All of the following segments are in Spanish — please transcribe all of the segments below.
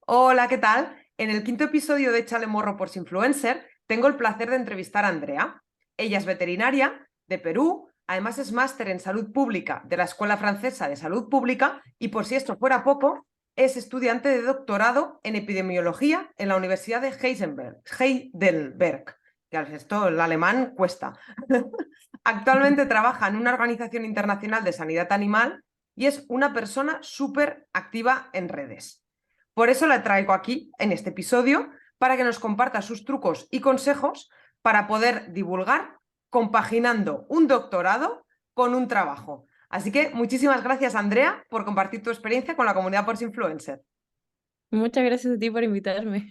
Hola, ¿qué tal? En el quinto episodio de Échale Morro por Influencer, tengo el placer de entrevistar a Andrea. Ella es veterinaria de Perú, además es máster en salud pública de la Escuela Francesa de Salud Pública y, por si esto fuera poco, es estudiante de doctorado en epidemiología en la Universidad de Heidelberg, que esto el alemán cuesta. Actualmente trabaja en una organización internacional de sanidad animal y es una persona súper activa en redes. Por eso la traigo aquí, en este episodio, para que nos comparta sus trucos y consejos para poder divulgar compaginando un doctorado con un trabajo. Así que muchísimas gracias, Andrea, por compartir tu experiencia con la comunidad Ports Influencer. Muchas gracias a ti por invitarme.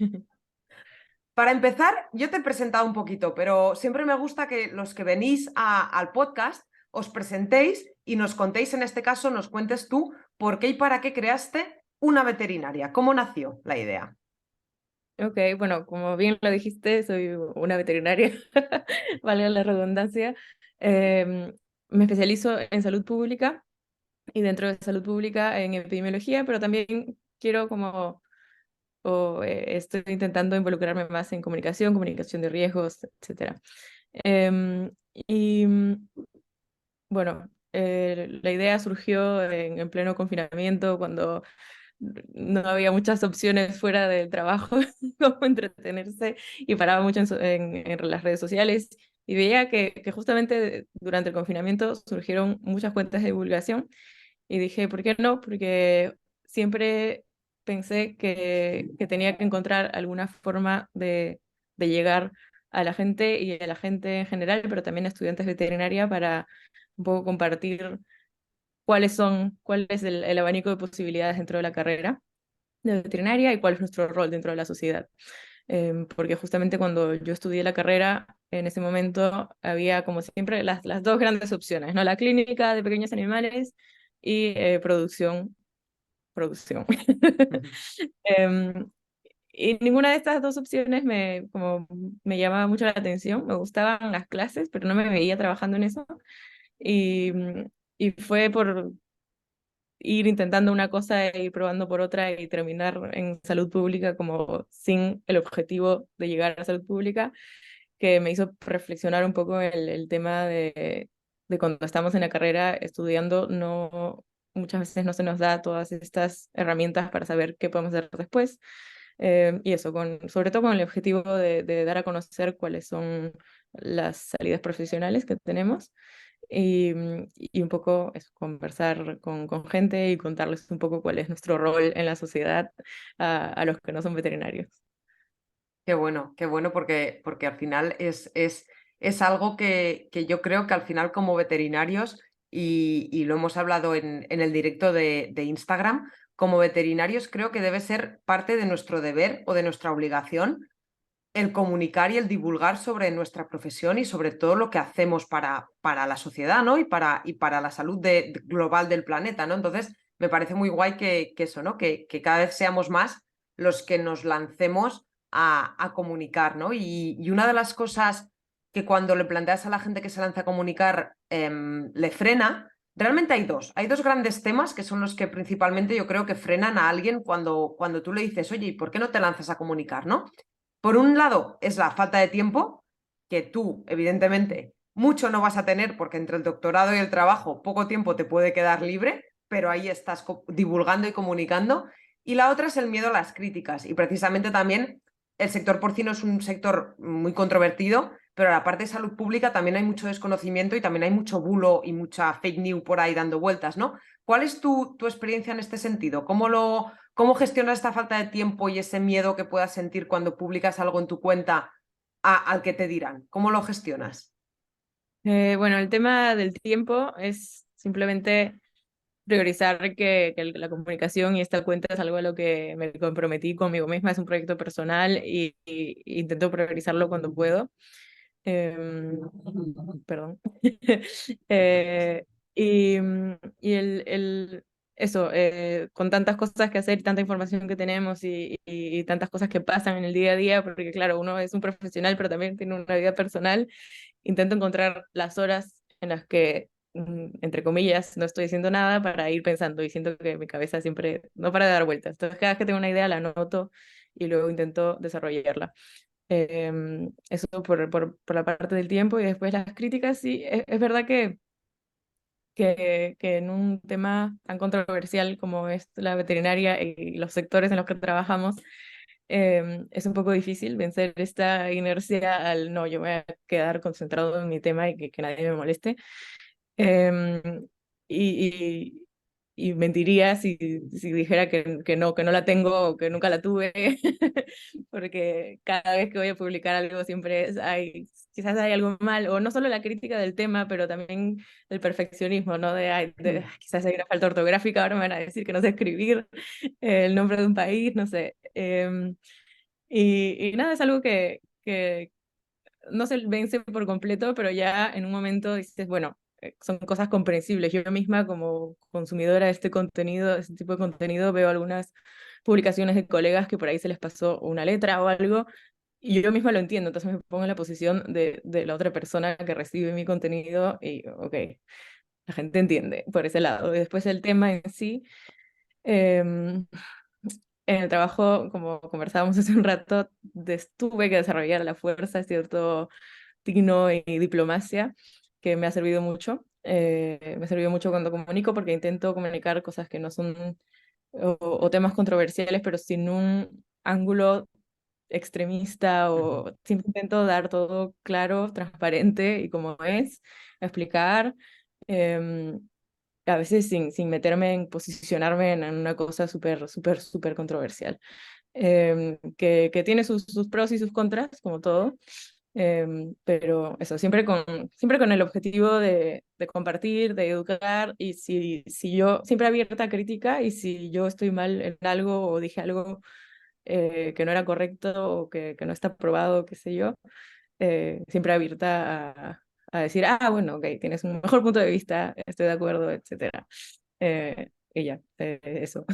Para empezar, yo te he presentado un poquito, pero siempre me gusta que los que venís al podcast os presentéis y nos contéis, en este caso, nos cuentes tú por qué y para qué creaste una veterinaria. ¿Cómo nació la idea? Ok, bueno, como bien lo dijiste, soy una veterinaria, valga la redundancia. Me especializo en salud pública y dentro de salud pública en epidemiología, pero también quiero estoy intentando involucrarme más en comunicación de riesgos, etcétera. Y bueno, la idea surgió en pleno confinamiento, cuando no había muchas opciones fuera del trabajo, como entretenerse, y paraba mucho en las redes sociales, y veía que justamente durante el confinamiento surgieron muchas cuentas de divulgación, y dije, ¿por qué no? Porque siempre pensé que tenía que encontrar alguna forma de llegar a la gente y a la gente en general, pero también a estudiantes de veterinaria para un poco compartir cuál es el abanico de posibilidades dentro de la carrera de veterinaria y cuál es nuestro rol dentro de la sociedad. Porque justamente cuando yo estudié la carrera, en ese momento había, como siempre, las dos grandes opciones, ¿no? La clínica de pequeños animales y producción. Em, y ninguna de estas dos opciones me llamaba mucho la atención. Me gustaban las clases, pero no me veía trabajando en eso. Y, y fue por ir intentando una cosa e ir probando por otra y terminar en salud pública como sin el objetivo de llegar a salud pública, que me hizo reflexionar un poco el tema de cuando estamos en la carrera estudiando, muchas veces no se nos da todas estas herramientas para saber qué podemos hacer después. Y eso, sobre todo con el objetivo de dar a conocer cuáles son las salidas profesionales que tenemos y un poco conversar con gente y contarles un poco cuál es nuestro rol en la sociedad a los que no son veterinarios. Qué bueno porque al final es algo que yo creo que al final como veterinarios, y lo hemos hablado en el directo de Instagram, como veterinarios creo que debe ser parte de nuestro deber o de nuestra obligación el comunicar y el divulgar sobre nuestra profesión y sobre todo lo que hacemos para la sociedad, ¿no? Y para la salud global del planeta, ¿no? Entonces, me parece muy guay que eso, ¿no? Que cada vez seamos más los que nos lancemos a comunicar, ¿no? Y una de las cosas que cuando le planteas a la gente que se lanza a comunicar le frena, realmente hay dos grandes temas que son los que principalmente yo creo que frenan a alguien cuando tú le dices, oye, ¿y por qué no te lanzas a comunicar, ¿no? Por un lado, es la falta de tiempo, que tú, evidentemente, mucho no vas a tener porque entre el doctorado y el trabajo poco tiempo te puede quedar libre, pero ahí estás divulgando y comunicando. Y la otra es el miedo a las críticas. Y precisamente también el sector porcino es un sector muy controvertido, pero en la parte de salud pública también hay mucho desconocimiento y también hay mucho bulo y mucha fake news por ahí dando vueltas, ¿no? ¿Cuál es tu experiencia en este sentido? ¿Cómo gestionas esta falta de tiempo y ese miedo que puedas sentir cuando publicas algo en tu cuenta al que te dirán? ¿Cómo lo gestionas? Bueno, el tema del tiempo es simplemente priorizar que la comunicación y esta cuenta es algo a lo que me comprometí conmigo misma, es un proyecto personal y intento priorizarlo cuando puedo. Perdón. Eh, y con tantas cosas que hacer, tanta información que tenemos y tantas cosas que pasan en el día a día, porque claro, uno es un profesional, pero también tiene una vida personal, intento encontrar las horas en las que entre comillas, no estoy haciendo nada para ir pensando y siento que mi cabeza siempre no para de dar vueltas. Entonces, cada vez que tengo una idea la anoto y luego intento desarrollarla. Eso por la parte del tiempo y después las críticas, sí, es verdad que en un tema tan controversial como es la veterinaria y los sectores en los que trabajamos, es un poco difícil vencer esta inercia al no, yo me voy a quedar concentrado en mi tema y que nadie me moleste. Em, y, y mentiría si dijera que no la tengo o que nunca la tuve, porque cada vez que voy a publicar algo siempre quizás hay algo mal, o no solo la crítica del tema, pero también el perfeccionismo, ¿no? Mm. Quizás hay una falta ortográfica, ahora me van a decir que no sé escribir el nombre de un país, no sé. Y nada, es algo que no se vence por completo, pero ya en un momento dices, bueno, son cosas comprensibles. Yo misma como consumidora de este contenido, de este tipo de contenido, veo algunas publicaciones de colegas que por ahí se les pasó una letra o algo, y yo misma lo entiendo, entonces me pongo en la posición de la otra persona que recibe mi contenido y, ok, la gente entiende por ese lado. Y después el tema en sí, em, en el trabajo, como conversábamos hace un rato, tuve que desarrollar a la fuerza cierto tino y diplomacia que me ha servido mucho. Me ha servido mucho cuando comunico porque intento comunicar cosas que no son o temas controversiales, pero sin un ángulo extremista Ujú. o siempre intento dar todo claro, transparente y como es, explicar. em, a veces sin meterme en posicionarme en una cosa súper controversial, que tiene sus pros y sus contras, como todo, pero eso, siempre con el objetivo de compartir, de educar, y si yo, siempre abierta a crítica, y si yo estoy mal en algo o dije algo que no era correcto o que no está probado, qué sé yo, siempre abierta a decir, ah, bueno, ok, tienes un mejor punto de vista, estoy de acuerdo, etcétera. Y ya, eso.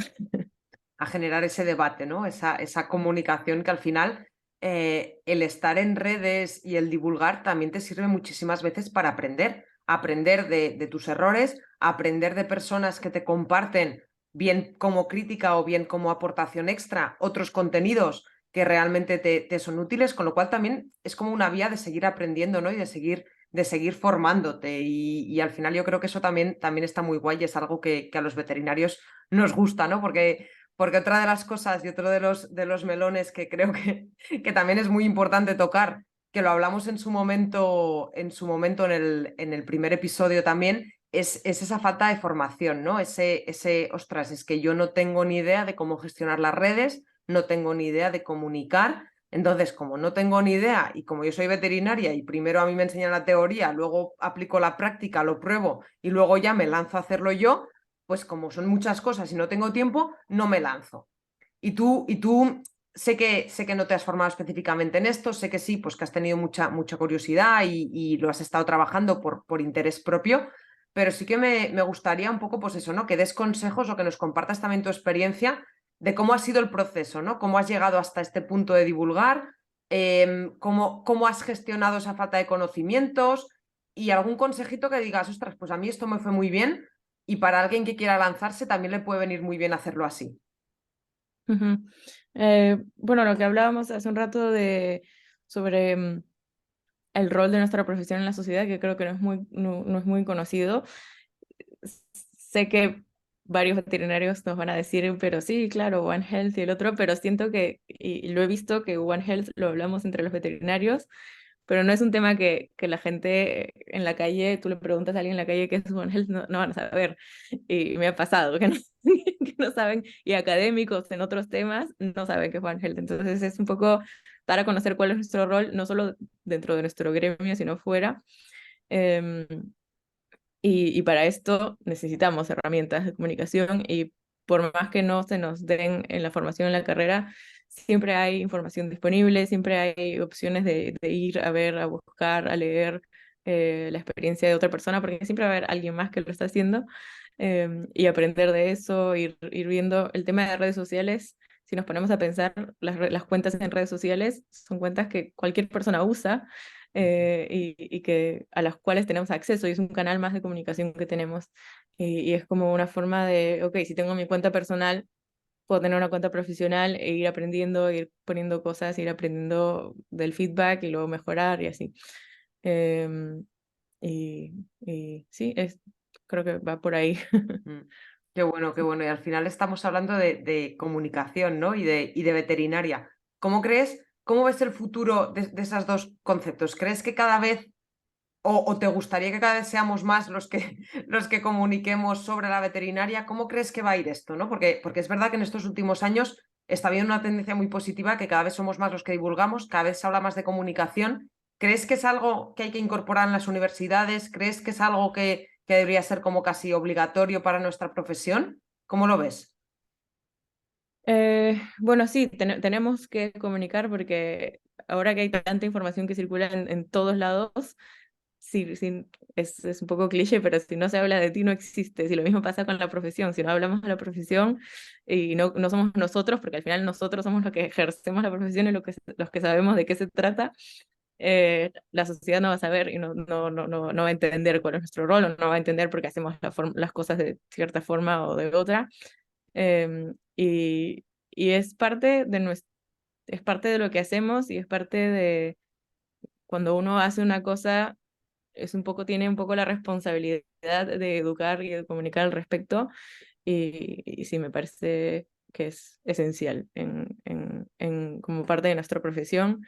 A generar ese debate, ¿no? Esa comunicación que al final el estar en redes y el divulgar también te sirve muchísimas veces para aprender, aprender de tus errores, aprender de personas que te comparten bien como crítica o bien como aportación extra otros contenidos que realmente te son útiles, con lo cual también es como una vía de seguir aprendiendo, ¿no? Y de seguir formándote. Y al final yo creo que eso también está muy guay y es algo que a los veterinarios nos gusta, ¿no? Porque otra de las cosas y otro de los melones que creo que también es muy importante tocar, que lo hablamos en su momento en el primer episodio también, es esa falta de formación, ¿no? Ostras, es que yo no tengo ni idea de cómo gestionar las redes, no tengo ni idea de comunicar. Entonces, como no tengo ni idea y como yo soy veterinaria y primero a mí me enseñan la teoría, luego aplico la práctica, lo pruebo y luego ya me lanzo a hacerlo yo, pues como son muchas cosas y no tengo tiempo, no me lanzo. Y tú sé que no te has formado específicamente en esto, sé que sí, pues que has tenido mucha curiosidad y lo has estado trabajando por interés propio, pero sí que me gustaría un poco, pues eso, ¿no? Que des consejos o que nos compartas también tu experiencia de cómo ha sido el proceso, ¿no? Cómo has llegado hasta este punto de divulgar, cómo has gestionado esa falta de conocimientos y algún consejito que digas, ostras, pues a mí esto me fue muy bien y para alguien que quiera lanzarse también le puede venir muy bien hacerlo así. Ujú. Bueno, lo que hablábamos hace un rato sobre el rol de nuestra profesión en la sociedad, que creo que no es muy conocido. Sé que varios veterinarios nos van a decir, pero sí, claro, One Health y el otro, pero siento y lo he visto, que One Health lo hablamos entre los veterinarios, pero no es un tema que la gente en la calle, tú le preguntas a alguien en la calle qué es One Health, no van a saber. Y me ha pasado que no, que no saben, y académicos en otros temas no saben qué es One Health. Entonces es un poco para conocer cuál es nuestro rol, no solo dentro de nuestro gremio, sino fuera. Em, y para esto necesitamos herramientas de comunicación y por más que no se nos den en la formación en la carrera, siempre hay información disponible, siempre hay opciones de ir a ver, a buscar, a leer la experiencia de otra persona, porque siempre va a haber alguien más que lo está haciendo, y aprender de eso, ir viendo el tema de redes sociales. Si nos ponemos a pensar, las cuentas en redes sociales son cuentas que cualquier persona usa, y que, a las cuales tenemos acceso, y es un canal más de comunicación que tenemos. Y es como una forma de, ok, si tengo mi cuenta personal, puedo tener una cuenta profesional e ir aprendiendo, ir poniendo cosas, ir aprendiendo del feedback y luego mejorar y así. Em, y sí, creo que va por ahí. Mm. Qué bueno, qué bueno. Y al final estamos hablando de comunicación, ¿no? Y de veterinaria. ¿Cómo ves el futuro de esos dos conceptos? ¿Crees que cada vez, o te gustaría que cada vez seamos más los que comuniquemos sobre la veterinaria? ¿Cómo crees que va a ir esto, ¿no? Porque es verdad que en estos últimos años está habiendo una tendencia muy positiva, que cada vez somos más los que divulgamos, cada vez se habla más de comunicación. ¿Crees que es algo que hay que incorporar en las universidades? ¿Crees que es algo que debería ser como casi obligatorio para nuestra profesión? ¿Cómo lo ves? Bueno, sí, tenemos que comunicar porque ahora que hay tanta información que circula en todos lados, sí, sí, es un poco cliché, pero si no se habla de ti no existes. Y lo mismo pasa con la profesión. Si no hablamos de la profesión y no somos nosotros, porque al final nosotros somos los que ejercemos la profesión y los que sabemos de qué se trata, la sociedad no va a saber y no va a entender cuál es nuestro rol, o no va a entender por qué hacemos las cosas de cierta forma o de otra. Y es parte de es parte de lo que hacemos y es parte de cuando uno hace una cosa, tiene un poco la responsabilidad de educar y de comunicar al respecto, y sí me parece que es esencial como parte de nuestra profesión,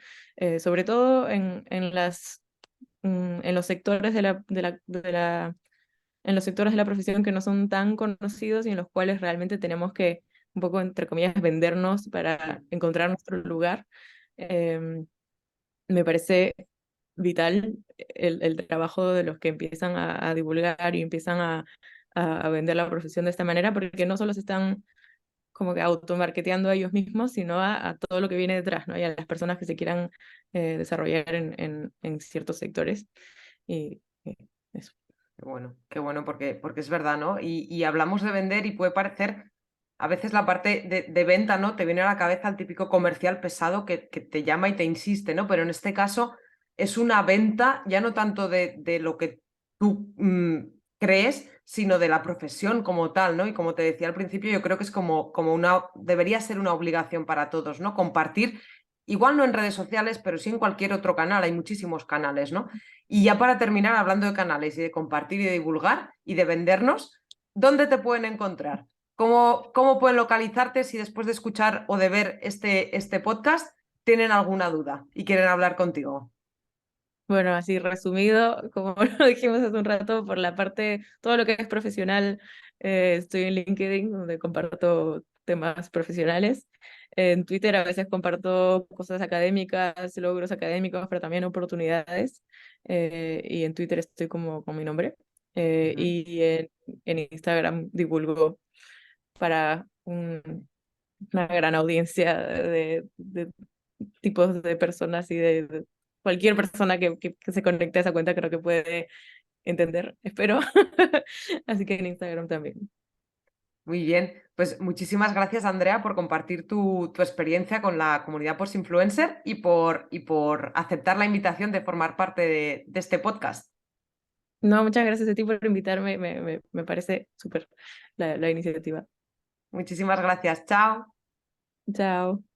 sobre todo en los sectores en los sectores de la profesión que no son tan conocidos y en los cuales realmente tenemos que, un poco, entre comillas, vendernos para encontrar nuestro lugar. Em, Me parece vital el trabajo de los que empiezan a divulgar y empiezan a vender la profesión de esta manera, porque no solo se están como que automarketeando a ellos mismos, sino a todo lo que viene detrás, ¿no? Y a las personas que se quieran desarrollar en ciertos sectores. Y eso. Qué bueno, porque es verdad, ¿no? Y hablamos de vender y puede parecer, a veces la parte de venta, ¿no? Te viene a la cabeza el típico comercial pesado que te llama y te insiste, ¿no? Pero en este caso es una venta ya no tanto de lo que tú crees, sino de la profesión como tal, ¿no? Y como te decía al principio, yo creo que es debería ser una obligación para todos, ¿no? Compartir, igual no en redes sociales, pero sí en cualquier otro canal, hay muchísimos canales, ¿no? Y ya para terminar, hablando de canales y de compartir y de divulgar y de vendernos, ¿dónde te pueden encontrar? ¿Cómo pueden localizarte si después de escuchar o de ver este podcast tienen alguna duda y quieren hablar contigo? Bueno, así resumido, como lo dijimos hace un rato, por la parte, todo lo que es profesional, estoy en LinkedIn, donde comparto temas profesionales. En Twitter a veces comparto cosas académicas, logros académicos, pero también oportunidades. Y en Twitter estoy como con mi nombre. Ujú. Y en Instagram divulgo para una gran audiencia de tipos de personas y de cualquier persona que se conecte a esa cuenta creo que puede entender, espero. Así que en Instagram también. Muy bien, pues muchísimas gracias, Andrea, por compartir tu experiencia con la comunidad Post-Influencer y por aceptar la invitación de formar parte de este podcast. No, muchas gracias a ti por invitarme, me parece súper la iniciativa. Muchísimas gracias, chao. Chao.